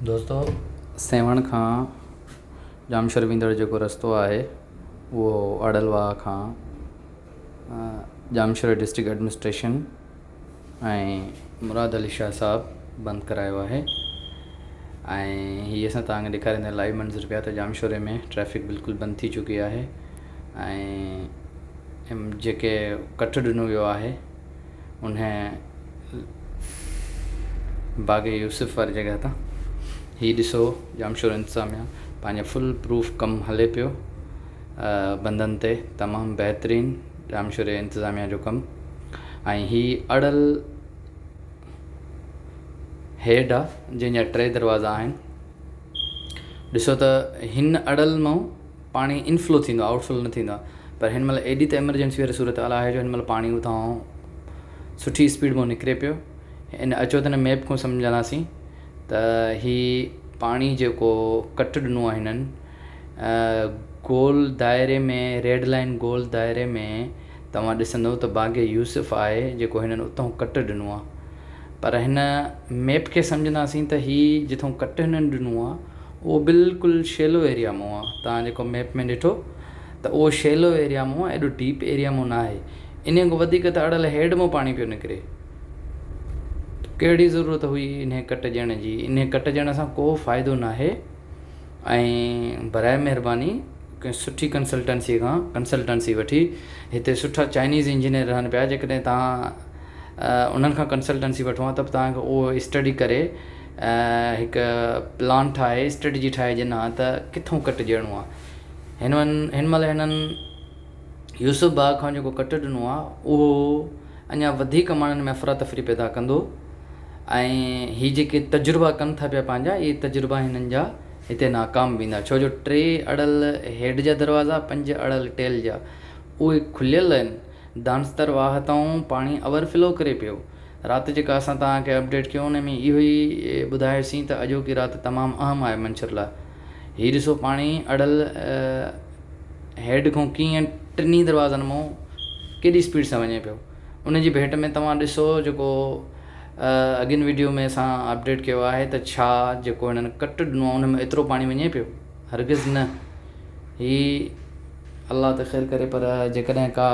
दोस्तों सेवण खां जामशर वेंदड़ जेको रस्तो आहे उहो अड़लवाह खां जामशर डिस्ट्रिक्ट एडमिनिस्ट्रेशन ऐं मुराद अली शाह साहब बंदि करायो आहे। ऐं हीअ असां तव्हांखे ॾेखारींदा लाइव मंज़र पिया त जामशोरे में ट्रैफ़िक बिल्कुलु बंदि थी चुकी आहे। ऐं जेके कट ॾिनो वियो आहे उन बाग़ यूसुफ़ वारी जॻह तां ही ॾिसो जामशोर इंतिज़ामिया पंहिंजा फुल प्रूफ कमु हले पियो बंधनि ते, तमामु बहितरीनु जामशोर इंतिज़ामिया जो कमु। ऐं ही अड़ल हेड आहे जंहिंजा 3 दरवाज़ा आहिनि। ॾिसो त हिन अड़ल मां पाणी इनफ्लो थींदो आहे, आउटफ्लो न थींदो आहे। पर हिन महिल एॾी त एमरजेंसी वारी सूरत हाल आहे जो हिन महिल पाणी उतां सुठी स्पीड में निकिरे पियो। इन अचो त हिन मैप खां सम्झंदासीं त ही पाणी जेको कट ॾिनो आहे हिननि गोल दायरे में, रेड लाइन गोल दायरे में तव्हां ॾिसंदव त बाग़ यूसुफ़ आहे जेको हिननि उतां कट ॾिनो आहे। पर हिन मैप खे सम्झंदासीं त ही जिथां कट हिननि ॾिनो आहे उहो बिल्कुलु शैलो एरिया मां आहे। तव्हां जेको मैप में ॾिठो त उहो शैलो एरिया मां, एॾो डीप एरिया मां न आहे। इन खां वधीक त अड़ल हेड मां पाणी पियो निकिरे। कहिड़ी ज़रूरत हुई इन कट ॾियण जी? इन कट ॾियण सां को फ़ाइदो न आहे। ऐं बराए महिरबानी कंहिं सुठी कंसल्टेंसी वठी, हिते सुठा चाइनीज़ इंजीनियर रहनि पिया। जेकॾहिं तव्हां उन्हनि खां कंसल्टेंसी वठो आहे त तव्हांखे उहो स्टडी करे हिकु प्लान ठाहे, स्ट्रेटजी ठाहे ॾिना त किथां कट ॾियणो आहे। हिन महिल हिननि यूसुफ़ बाग़ खां जेको कट ॾिनो आहे उहो अञा वधीक माण्हुनि में अफ़रा तफ़री पैदा कंदो। ऐं हीअ जेके तजुर्बा कनि था पिया पंहिंजा, इहे तजुर्बा हिननि जा हिते नाकाम वेंदा। छो जो 3 अड़ल हेड जा दरवाज़ा, 5 अड़ल टेल जा, उहे खुलियल आहिनि। दानस्तर वाह तां पाणी ओवरफ्लो करे पियो। राति जेका असां तव्हांखे अपडेट कयो उन में इहो ई ॿुधायोसीं त अॼोकी राति तमामु अहम आहे मंछर लाइ। हीअ ॾिसो पाणी अड़ल हेड खां कीअं 3 दरवाज़नि मां केॾी स्पीड सां वञे पियो। उन जी भेट में तव्हां ॾिसो जेको अॻिन वीडियो में असां अपडेट कयो आहे त छा जेको हिननि कट ॾिनो आहे उन में एतिरो पाणी वञे पियो? हरगिज़ न। ही अलाह त ख़ैरु करे। पर जेकॾहिं का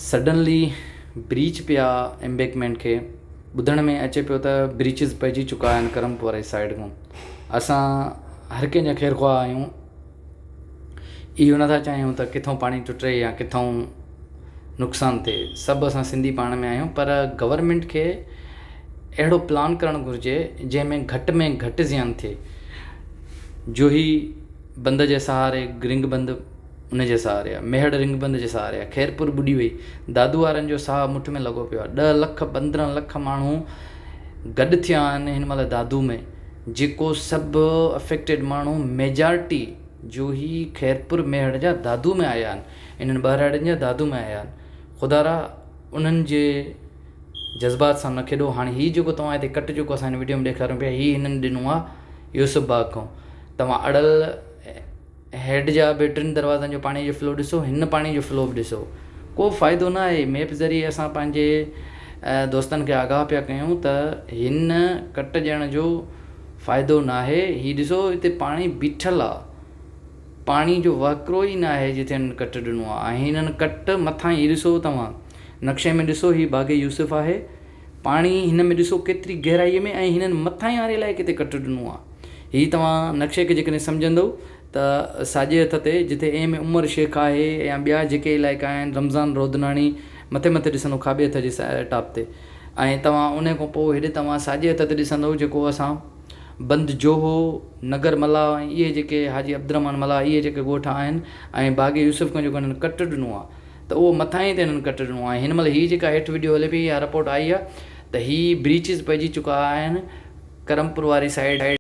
सडनली ब्रीच पिया एम्बैकमेंट खे, ॿुधण में अचे पियो त ब्रीचिस पइजी चुका आहिनि करमपुर वारी साइड खां। असां हर कंहिंजा ख़ैरु ख़्वाह आहियूं, इहो नथा चाहियूं त किथां पाणी टुटे या किथां नुक़सानु थिए। सभु असां सिंधी पाण में आहियूं। पर गवर्नमेंट खे अहिड़ो प्लान करणु घुरिजे जंहिंमें में घटि ज़ियान थिए। जोही बंद जे सहारे, रिंग बंद उन जे सहारे आहे, मेहड़ रिंग बंद जे सहारे आहे, खैरपुर ॿुॾी वई, दादू वारनि जो साह मुठ में लॻो पियो आहे। 10 लख 15 लख माण्हू गॾु थिया आहिनि हिन महिल दादू में। जेको सभु अफेक्टेड माण्हू मेजॉरिटी जोही, खैरपुर, मेहड़ जा दादू में आया आहिनि। इन्हनि ॿारहड़नि जा दादू में आया आहिनि। ख़ुदारा उन्हनि जे जज़्बात सां न खेॾो। हाणे हीअ जेको तव्हां हिते कट जेको असां हिन वीडियो में ॾेखारियूं पिया, हीअ हिननि ॾिनो आहे यूसुफ़ बाग़ खां। तव्हां अड़ल हेड जा बि 3 दरवाज़नि जो पाणी जो फ्लो ॾिसो, हिन पाणी जो फ्लो बि ॾिसो। को फ़ाइदो न आहे। मैप ज़रिए असां पंहिंजे दोस्तनि खे आगाह पिया कयूं त हिन कट ॾियण जो फ़ाइदो न आहे। हीअ ॾिसो हिते पाणी बीठल आहे, पाणी जो वकिरो ई न आहे जिते हिननि कट ॾिनो आहे। ऐं हिननि कट मथां ई ॾिसो, तव्हां नक्शे में ॾिसो, हीअ बाग़ यूसुफ़ आहे। पाणी हिन में ॾिसो केतिरी गहराईअ में, ऐं हिननि मथां ई वारे लाइ किथे कट ॾिनो आहे। हीअ तव्हां नक्शे खे जेकॾहिं सम्झंदव त साॼे हथ ते जिथे एम उमर शेख आहे या ॿिया जेके इलाइक़ा आहिनि, रमज़ान रोदनाणी मथे ॾिसंदो खाॿे हथ जे टॉप ते। ऐं तव्हां उन खां पोइ हेॾे तव्हां साॼे हथ ते ॾिसंदव जेको असां बंद जोहो, नगर मला, ऐं इहे जेके हाजी अब्दुरहमान मला, इहे जेके ॻोठ आहिनि। ऐं बाग़ यूसुफ़ खां जेको हिननि कट ॾिनो आहे त उहो मथां ई ते हिननि कट ॾिनो आहे। हिन महिल हीअ जेका हेठि वीडियो हले पई, इहा रिपोर्ट आई आहे त हीअ ब्रीचिस पइजी चुका आहिनि करमपुर वारी साइड।